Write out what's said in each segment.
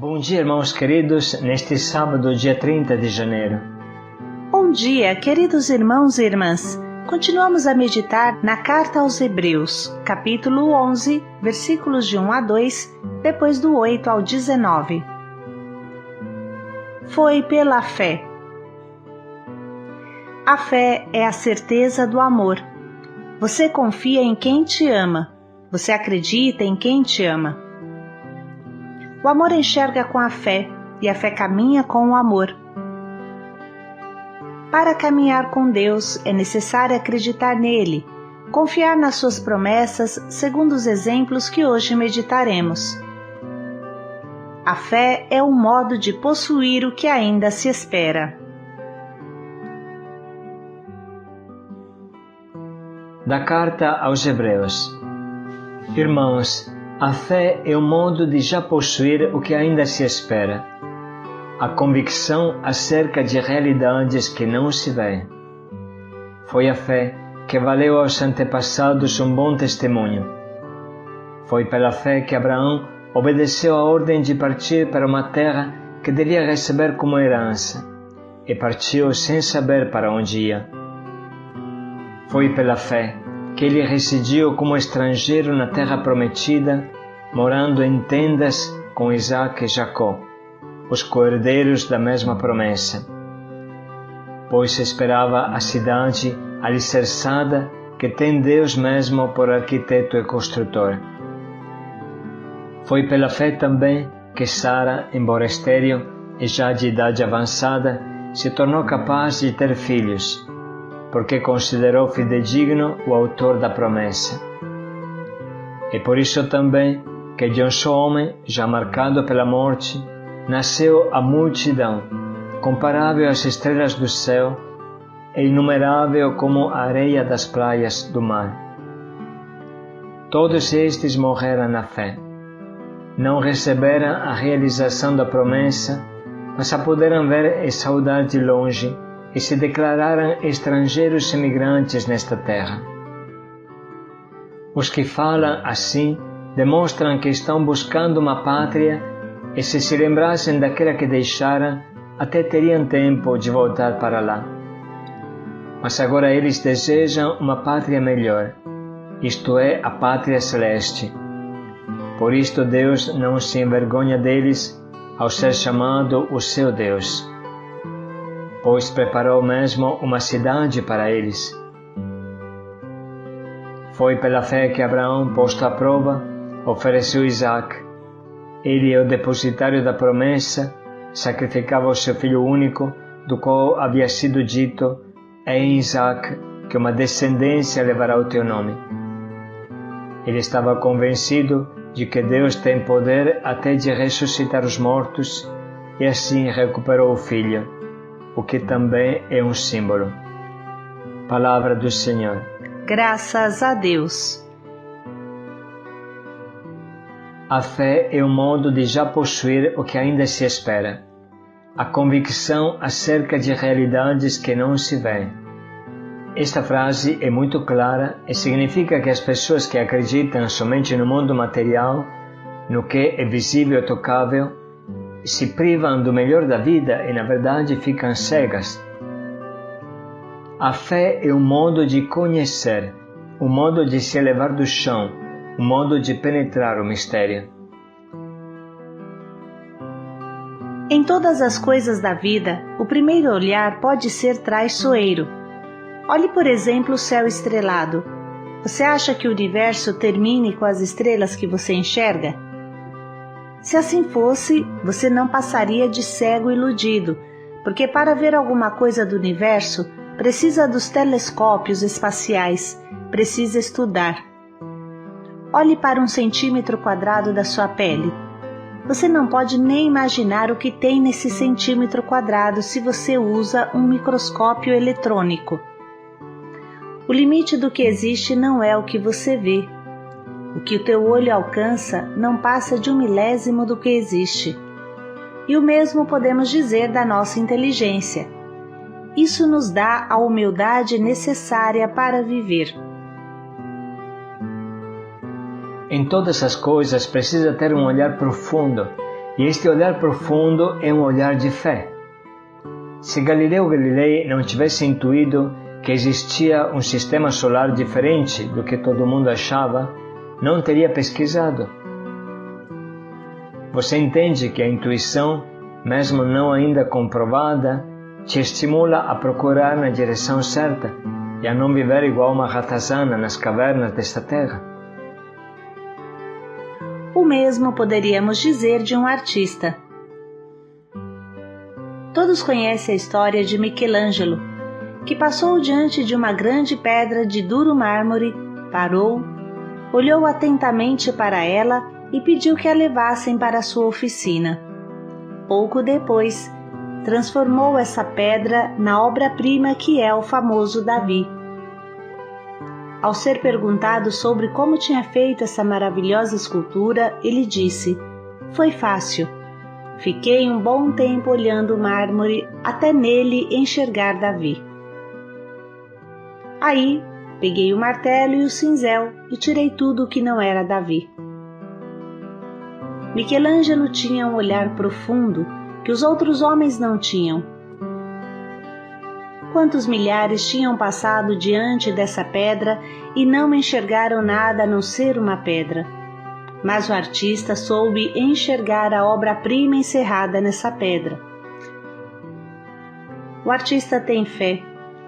Bom dia, irmãos queridos, neste sábado, dia 30 de janeiro. Bom dia, queridos irmãos e irmãs. Continuamos a meditar na Carta aos Hebreus, capítulo 11, versículos de 1 a 2, depois do 8 ao 19. Foi pela fé. A fé é a certeza do amor. Você confia em quem te ama. Você acredita em quem te ama. O amor enxerga com a fé e a fé caminha com o amor. Para caminhar com Deus é necessário acreditar nele, confiar nas suas promessas segundo os exemplos que hoje meditaremos. A fé é um modo de possuir o que ainda se espera. Da Carta aos Hebreus. Irmãos, a fé é o modo de já possuir o que ainda se espera, a convicção acerca de realidades que não se veem. Foi a fé que valeu aos antepassados um bom testemunho. Foi pela fé que Abraão obedeceu a ordem de partir para uma terra que devia receber como herança, e partiu sem saber para onde ia. Foi pela fé que ele residiu como estrangeiro na terra prometida, morando em tendas com Isaac e Jacó, os co-herdeiros da mesma promessa. Pois esperava a cidade alicerçada que tem Deus mesmo por arquiteto e construtor. Foi pela fé também que Sara, embora estéril e já de idade avançada, se tornou capaz de ter filhos, porque considerou fidedigno o autor da promessa. E por isso também que de um só homem, já marcado pela morte, nasceu a multidão, comparável às estrelas do céu e inumerável como a areia das praias do mar. Todos estes morreram na fé. Não receberam a realização da promessa, mas a puderam ver e saudar de longe, e se declararam estrangeiros e migrantes nesta terra. Os que falam assim demonstram que estão buscando uma pátria e se lembrassem daquela que deixaram, até teriam tempo de voltar para lá. Mas agora eles desejam uma pátria melhor, isto é, a pátria celeste. Por isto Deus não se envergonha deles ao ser chamado o seu Deus, pois preparou mesmo uma cidade para eles. Foi pela fé que Abraão, posto à prova, ofereceu Isaac. Ele é o depositário da promessa, sacrificava o seu filho único, do qual havia sido dito: é em Isaac que uma descendência levará o teu nome. Ele estava convencido de que Deus tem poder até de ressuscitar os mortos, e assim recuperou o filho, o que também é um símbolo. Palavra do Senhor. Graças a Deus. A fé é o modo de já possuir o que ainda se espera, a convicção acerca de realidades que não se veem. Esta frase é muito clara e significa que as pessoas que acreditam somente no mundo material, no que é visível e tocável, se privam do melhor da vida e, na verdade, ficam cegas. A fé é um modo de conhecer, um modo de se elevar do chão, um modo de penetrar o mistério. Em todas as coisas da vida, o primeiro olhar pode ser traiçoeiro. Olhe, por exemplo, o céu estrelado. Você acha que o universo termine com as estrelas que você enxerga? Se assim fosse, você não passaria de cego iludido, porque para ver alguma coisa do universo, precisa dos telescópios espaciais, precisa estudar. Olhe para 1 centímetro quadrado da sua pele. Você não pode nem imaginar o que tem nesse centímetro quadrado se você usa um microscópio eletrônico. O limite do que existe não é o que você vê. O que o teu olho alcança não passa de 1/1000 do que existe. E o mesmo podemos dizer da nossa inteligência. Isso nos dá a humildade necessária para viver. Em todas as coisas precisa ter um olhar profundo E este olhar profundo é um olhar de fé. Se Galileu Galilei não tivesse intuído que existia um sistema solar diferente do que todo mundo achava, não teria pesquisado. Você entende que a intuição, mesmo não ainda comprovada, te estimula a procurar na direção certa e a não viver igual uma ratazana nas cavernas desta terra. O mesmo poderíamos dizer de um artista. Todos conhecem a história de Michelangelo, que passou diante de uma grande pedra de duro mármore, parou, olhou atentamente para ela e pediu que a levassem para sua oficina. Pouco depois, transformou essa pedra na obra-prima que é o famoso Davi. Ao ser perguntado sobre como tinha feito essa maravilhosa escultura, ele disse: "Foi fácil. Fiquei um bom tempo olhando o mármore até nele enxergar Davi. Aí, peguei o martelo e o cinzel e tirei tudo o que não era Davi." Michelangelo tinha um olhar profundo que os outros homens não tinham. Quantos milhares tinham passado diante dessa pedra e não enxergaram nada a não ser uma pedra? Mas o artista soube enxergar a obra-prima encerrada nessa pedra. O artista tem fé,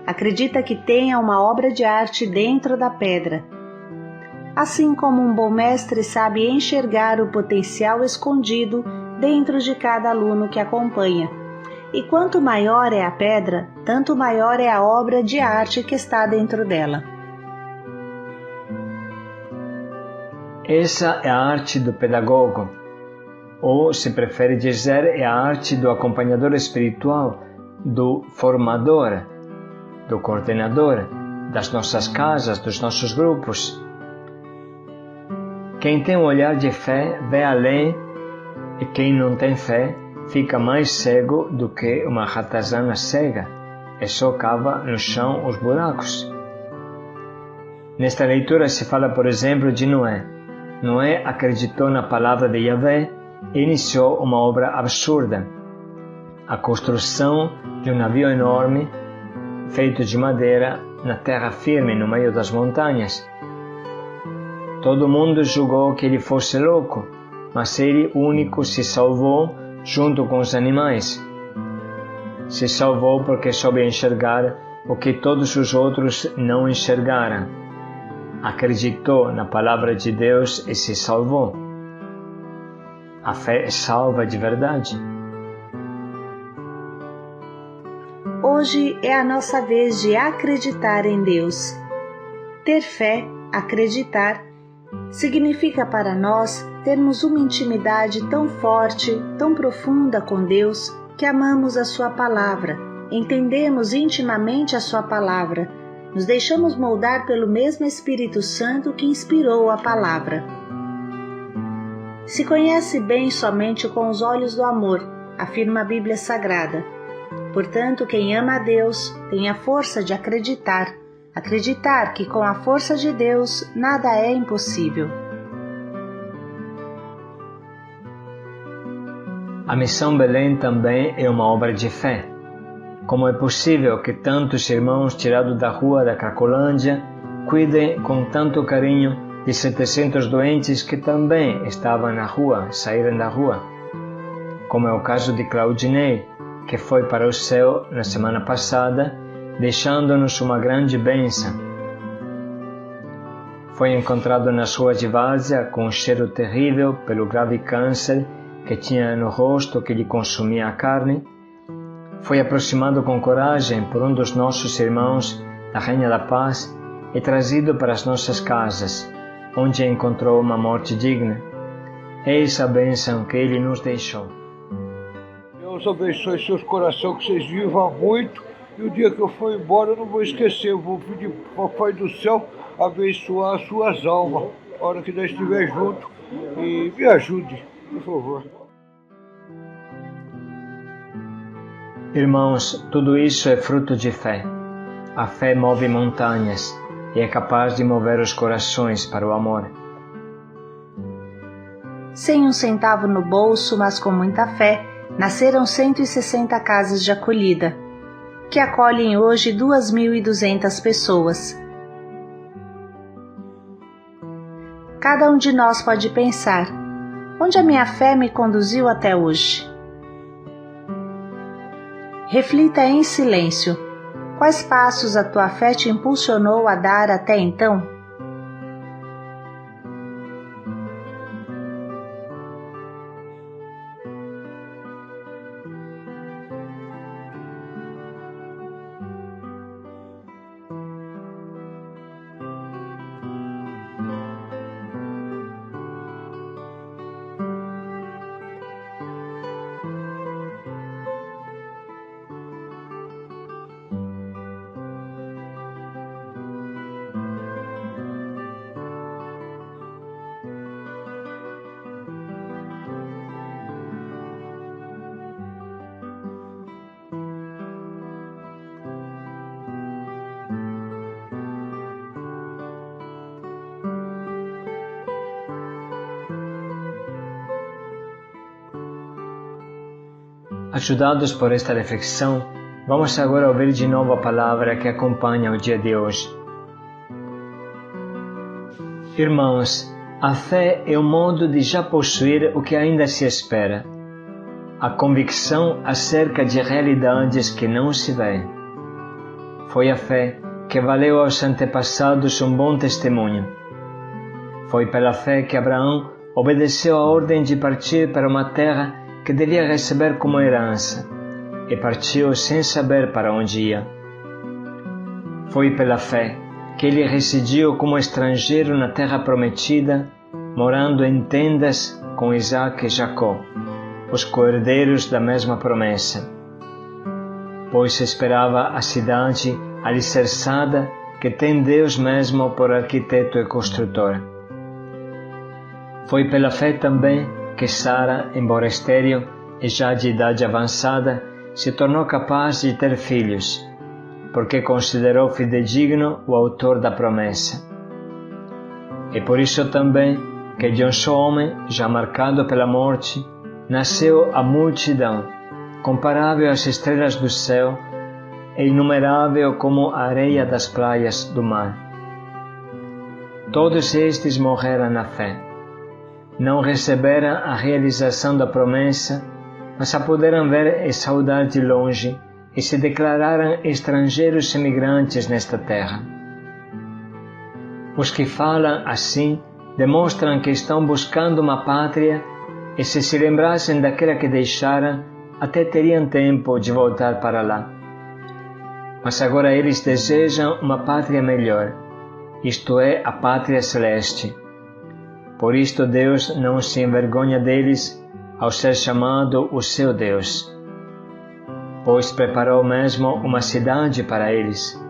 acredita que tenha uma obra de arte dentro da pedra. Assim como um bom mestre sabe enxergar o potencial escondido dentro de cada aluno que acompanha. E quanto maior é a pedra, tanto maior é a obra de arte que está dentro dela. Essa é a arte do pedagogo, ou, se prefere dizer, é a arte do acompanhador espiritual, do formador, do coordenador, das nossas casas, dos nossos grupos. Quem tem um olhar de fé vê além, e quem não tem fé fica mais cego do que uma ratazana cega e só cava no chão os buracos. Nesta leitura se fala, por exemplo, de Noé. Noé acreditou na palavra de Yahvé e iniciou uma obra absurda, a construção de um navio enorme feito de madeira na terra firme no meio das montanhas. Todo mundo julgou que ele fosse louco, mas ele único se salvou junto com os animais. Se salvou porque soube enxergar o que todos os outros não enxergaram. Acreditou na palavra de Deus e se salvou. A fé salva de verdade. Hoje é a nossa vez de acreditar em Deus. Ter fé, acreditar, significa para nós termos uma intimidade tão forte, tão profunda com Deus, que amamos a Sua palavra, entendemos intimamente a Sua palavra, nos deixamos moldar pelo mesmo Espírito Santo que inspirou a palavra. Se conhece bem somente com os olhos do amor, afirma a Bíblia Sagrada. Portanto, quem ama a Deus tem a força de acreditar que com a força de Deus nada é impossível. A Missão Belém também é uma obra de fé. Como é possível que tantos irmãos tirados da rua da Cracolândia cuidem com tanto carinho de 700 doentes que também estavam na rua, saíram da rua? Como é o caso de Claudinei, que foi para o céu na semana passada, deixando-nos uma grande bênção. Foi encontrado nas ruas de Várzea com um cheiro terrível pelo grave câncer que tinha no rosto que lhe consumia a carne. Foi aproximado com coragem por um dos nossos irmãos da Rainha da Paz e trazido para as nossas casas, onde encontrou uma morte digna. Eis a bênção que ele nos deixou. Deus abençoe seus corações, que vocês vivam muito. E o dia que eu for embora, eu não vou esquecer. Eu vou pedir para o Papai do Céu abençoar as suas almas, a hora que nós estiver junto. E me ajude, por favor. Irmãos, tudo isso é fruto de fé. A fé move montanhas e é capaz de mover os corações para o amor. sem um centavo no bolso, mas com muita fé, nasceram 160 casas de acolhida, que acolhem hoje 2.200 pessoas. Cada um de nós pode pensar: onde a minha fé me conduziu até hoje? Reflita em silêncio. Quais passos a tua fé te impulsionou a dar até então? Ajudados por esta reflexão, vamos agora ouvir de novo a palavra que acompanha o dia de hoje. Irmãos, a fé é o modo de já possuir o que ainda se espera, a convicção acerca de realidades que não se veem. Foi a fé que valeu aos antepassados um bom testemunho. Foi pela fé que Abraão obedeceu a ordem de partir para uma terra que devia receber como herança, e partiu sem saber para onde ia. Foi pela fé que ele residiu como estrangeiro na terra prometida, morando em tendas com Isaac e Jacó, os co-herdeiros da mesma promessa, pois esperava a cidade alicerçada que tem Deus mesmo por arquiteto e construtor. Foi pela fé também que Sara, embora estéril e já de idade avançada, se tornou capaz de ter filhos, porque considerou fidedigno o autor da promessa. E por isso também que de um só homem, já marcado pela morte, nasceu a multidão, comparável às estrelas do céu e inumerável como a areia das praias do mar. Todos estes morreram na fé. Não receberam a realização da promessa, mas a puderam ver e saudar de longe, e se declararam estrangeiros e migrantes nesta terra. Os que falam assim demonstram que estão buscando uma pátria, e se lembrassem daquela que deixaram, até teriam tempo de voltar para lá. Mas agora eles desejam uma pátria melhor, isto é, a pátria celeste. Por isto Deus não se envergonha deles ao ser chamado o seu Deus, pois preparou mesmo uma cidade para eles.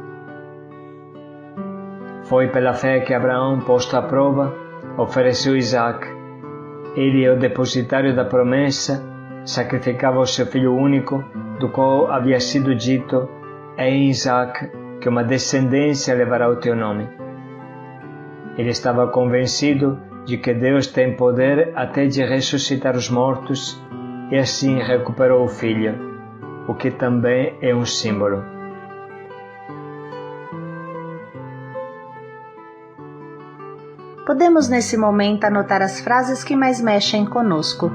Foi pela fé que Abraão, posto à prova, ofereceu Isaac. Ele é o depositário da promessa, sacrificava o seu filho único, do qual havia sido dito: é em Isaac que uma descendência levará o teu nome. Ele estava convencido de que Deus tem poder até de ressuscitar os mortos, e assim recuperou o filho, o que também é um símbolo. Podemos nesse momento anotar as frases que mais mexem conosco.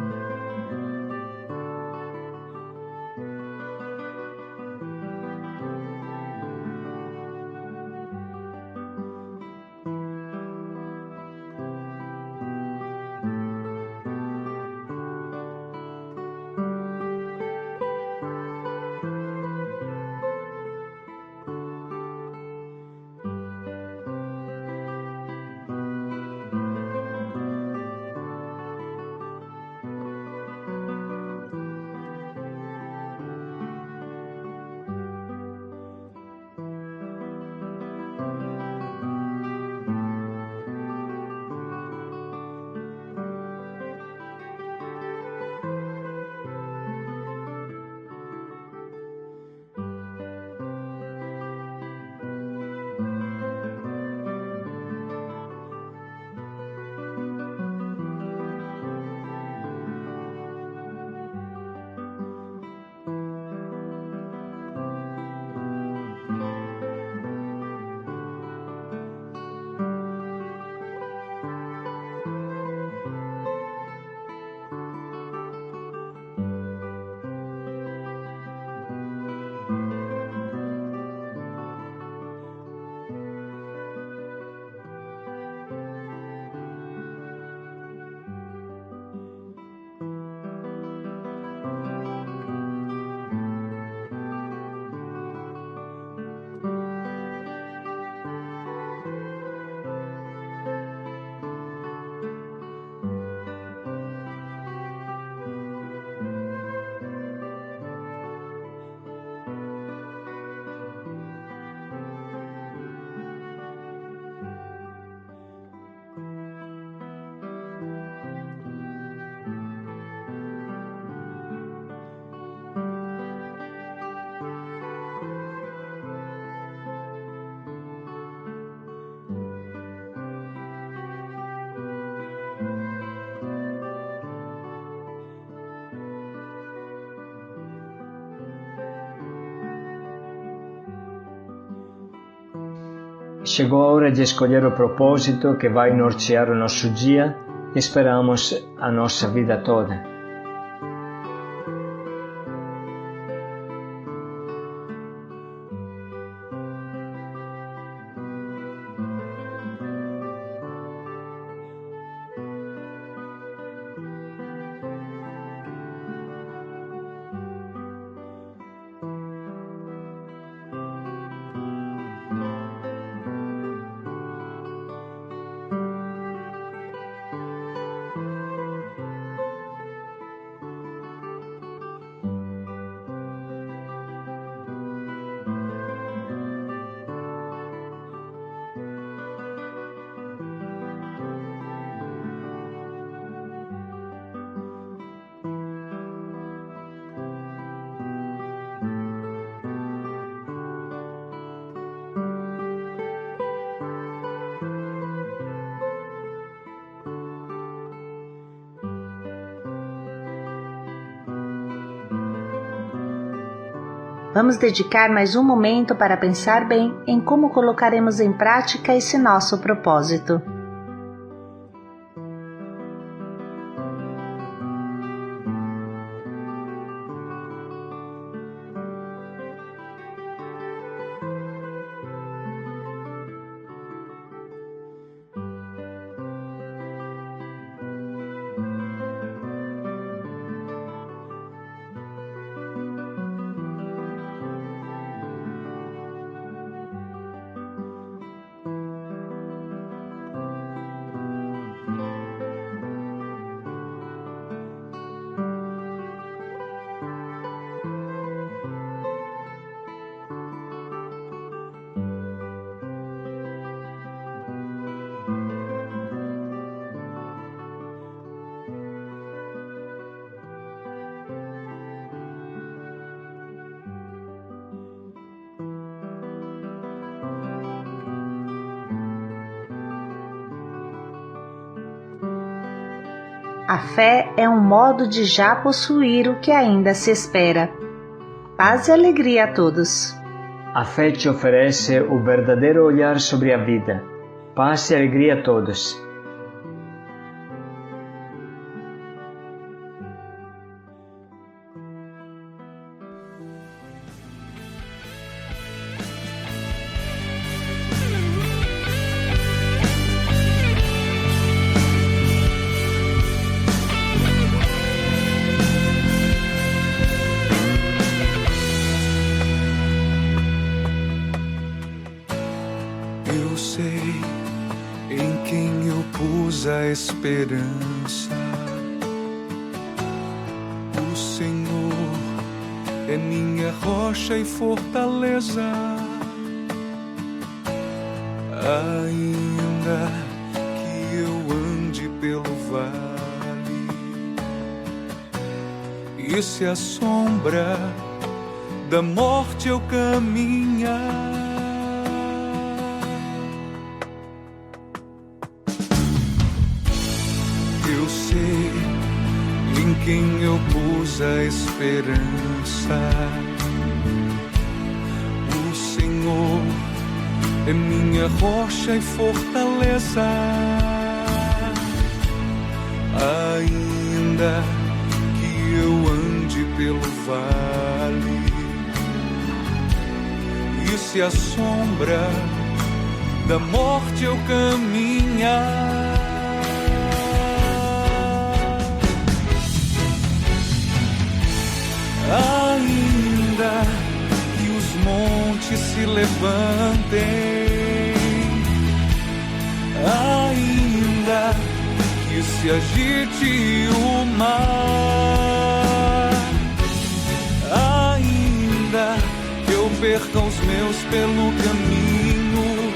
chegou a hora de escolher o propósito que vai nortear o nosso dia e esperamos a nossa vida toda. Vamos dedicar mais um momento para pensar bem em como colocaremos em prática esse nosso propósito. A fé é um modo de já possuir o que ainda se espera. Paz e alegria a todos. A fé te oferece o verdadeiro olhar sobre a vida. Paz e alegria a todos. Eu sei em quem eu pus a esperança. O Senhor é minha rocha e fortaleza. Ainda que eu ande pelo vale e se a sombra da morte eu caminhar, eu sei em quem eu pus a esperança. O Senhor é minha rocha e fortaleza. Ainda que eu ande pelo vale e se a sombra da morte eu caminhar, ainda que os montes se levantem, ainda que se agite o mar, ainda que eu perca os meus pelo caminho,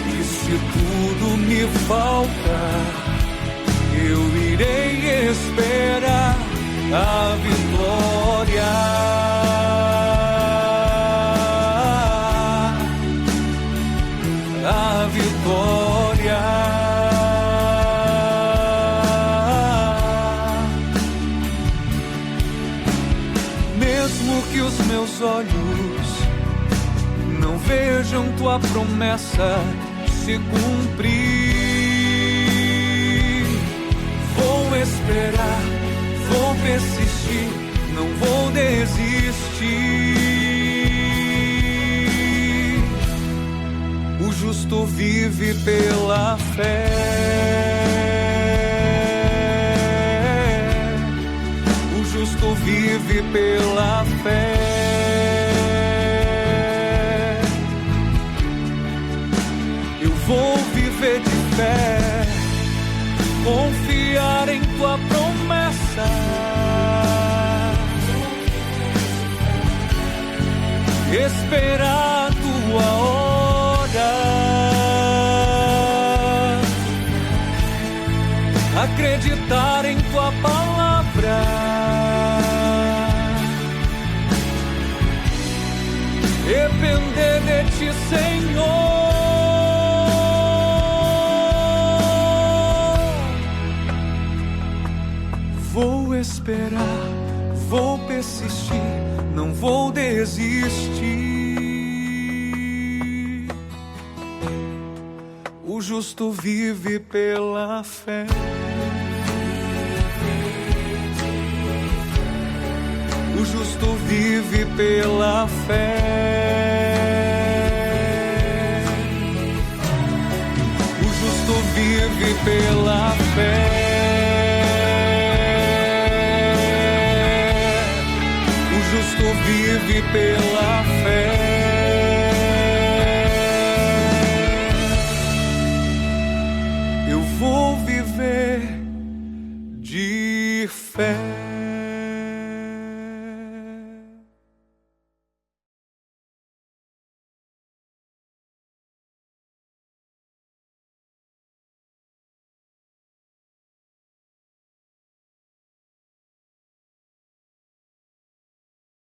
e se tudo me faltar, eu irei esperar a vitória, a vitória. Mesmo que os meus olhos não não vejam tua promessa se cumprir. Vou esperar, vou persistir, não vou desistir. O justo vive pela fé. O justo vive pela fé. Eu vou viver de fé, confiar em tua promessa, esperar a tua hora, acreditar em tua palavra, depender de ti, Senhor. Vou esperar, vou persistir, não vou desistir. O justo vive pela fé. O justo vive pela fé. O justo vive pela fé. Vive pela fé. Eu vou viver de fé.